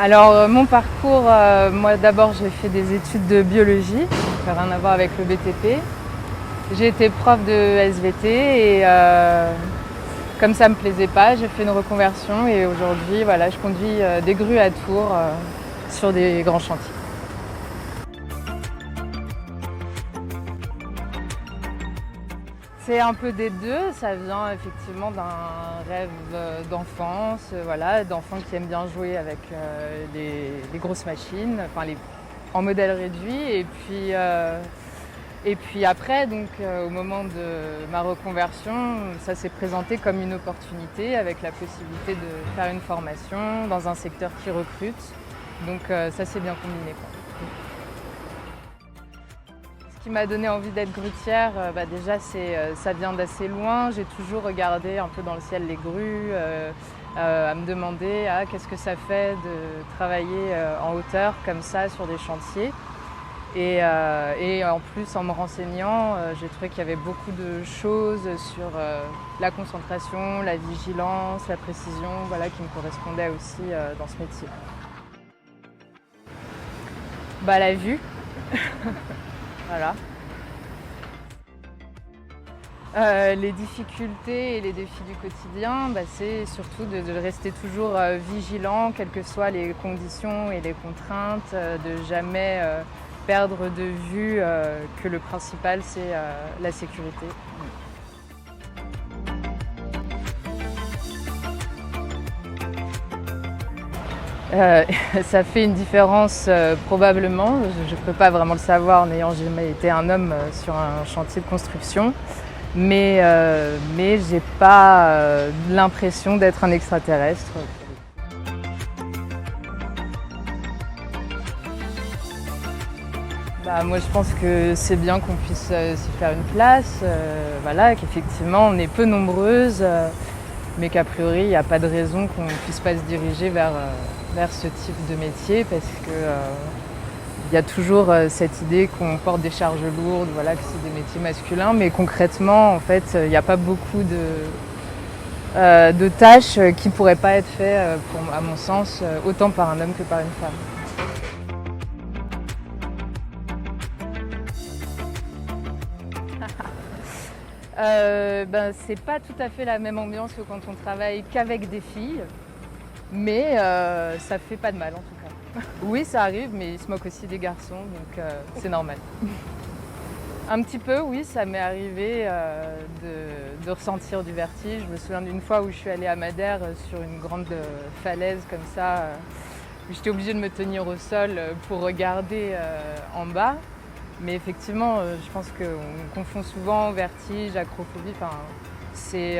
Alors mon parcours, moi d'abord j'ai fait des études de biologie, ça n'a rien à voir avec le BTP. J'ai été prof de SVT et comme ça me plaisait pas, j'ai fait une reconversion et aujourd'hui voilà, je conduis des grues à Tours sur des grands chantiers. C'est un peu des deux, ça vient effectivement d'un rêve d'enfance, voilà, d'enfants qui aiment bien jouer avec les grosses machines, enfin en modèle réduit. Et puis après, donc, au moment de ma reconversion, ça s'est présenté comme une opportunité avec la possibilité de faire une formation dans un secteur qui recrute. Donc ça s'est bien combiné, quoi. Ce qui m'a donné envie d'être grutière, déjà ça vient d'assez loin. J'ai toujours regardé un peu dans le ciel les grues, à me demander qu'est-ce que ça fait de travailler en hauteur comme ça sur des chantiers. Et en plus, en me renseignant, j'ai trouvé qu'il y avait beaucoup de choses sur la concentration, la vigilance, la précision, voilà, qui me correspondaient aussi dans ce métier. La vue, voilà. Les difficultés et les défis du quotidien, c'est surtout de rester toujours vigilant, quelles que soient les conditions et les contraintes, de jamais perdre de vue que le principal c'est la sécurité. Ça fait une différence probablement, je ne peux pas vraiment le savoir n'ayant jamais été un homme sur un chantier de construction, mais j'ai pas l'impression d'être un extraterrestre. Moi je pense que c'est bien qu'on puisse s'y faire une place, voilà, qu'effectivement on est peu nombreuses, mais qu'a priori il n'y a pas de raison qu'on ne puisse pas se diriger vers ce type de métier parce que il y a toujours cette idée qu'on porte des charges lourdes, voilà, que c'est des métiers masculins, mais concrètement en fait il n'y a pas beaucoup de tâches qui ne pourraient pas être faites, à mon sens, autant par un homme que par une femme. C'est pas tout à fait la même ambiance que quand on travaille qu'avec des filles, mais ça fait pas de mal en tout cas. Oui, ça arrive, mais ils se moquent aussi des garçons, donc c'est normal. Un petit peu, oui, ça m'est arrivé de ressentir du vertige. Je me souviens d'une fois où je suis allée à Madère sur une grande falaise comme ça, où j'étais obligée de me tenir au sol pour regarder en bas. Mais effectivement, je pense qu'on confond souvent vertige, acrophobie. Enfin, c'est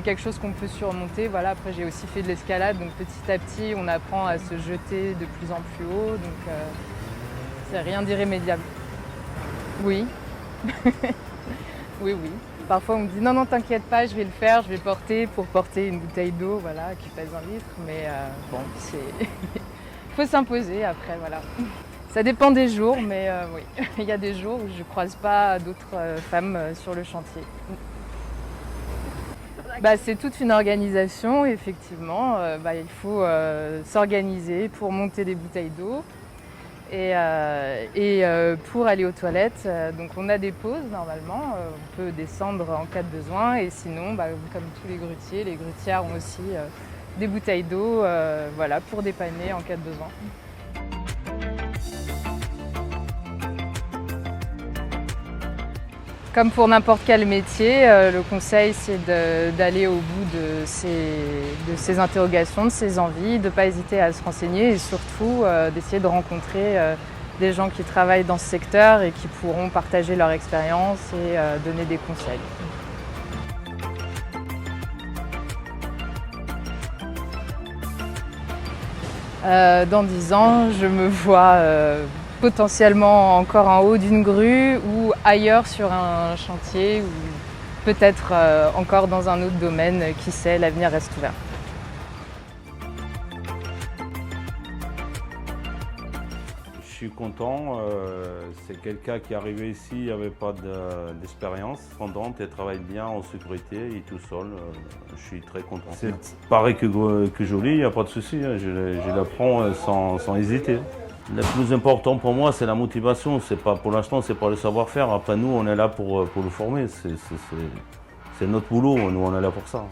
quelque chose qu'on peut surmonter. Voilà. Après, j'ai aussi fait de l'escalade, donc petit à petit, on apprend à se jeter de plus en plus haut. Donc, c'est rien d'irrémédiable. Oui. Oui. Parfois, on me dit non, t'inquiète pas, je vais le faire, je vais porter pour porter une bouteille d'eau, voilà, qui pèse 1 litre. Mais il faut s'imposer après, voilà. Ça dépend des jours, mais oui, il y a des jours où je ne croise pas d'autres femmes sur le chantier. C'est toute une organisation, effectivement. Il faut s'organiser pour monter des bouteilles d'eau et pour aller aux toilettes. Donc on a des pauses normalement, on peut descendre en cas de besoin et sinon, comme tous les grutiers, les grutières ont aussi des bouteilles d'eau voilà, pour dépanner en cas de besoin. Comme pour n'importe quel métier, le conseil c'est d'aller au bout de ses interrogations, de ses envies, de ne pas hésiter à se renseigner et surtout d'essayer de rencontrer des gens qui travaillent dans ce secteur et qui pourront partager leur expérience et donner des conseils. Dans 10 ans, je me vois potentiellement encore en haut d'une grue ou ailleurs sur un chantier ou peut-être encore dans un autre domaine, qui sait, l'avenir reste ouvert. Je suis content. C'est quelqu'un qui est arrivé ici, il n'y avait pas d'expérience. Content, il travaille bien en sécurité, il est tout seul. Je suis très content. C'est pareil que joli, il n'y a pas de souci. Hein, je l'apprends sans hésiter. Le plus important pour moi, c'est la motivation. Pour l'instant, c'est pas le savoir-faire. Après, nous, on est là pour le former. C'est notre boulot. Nous, on est là pour ça.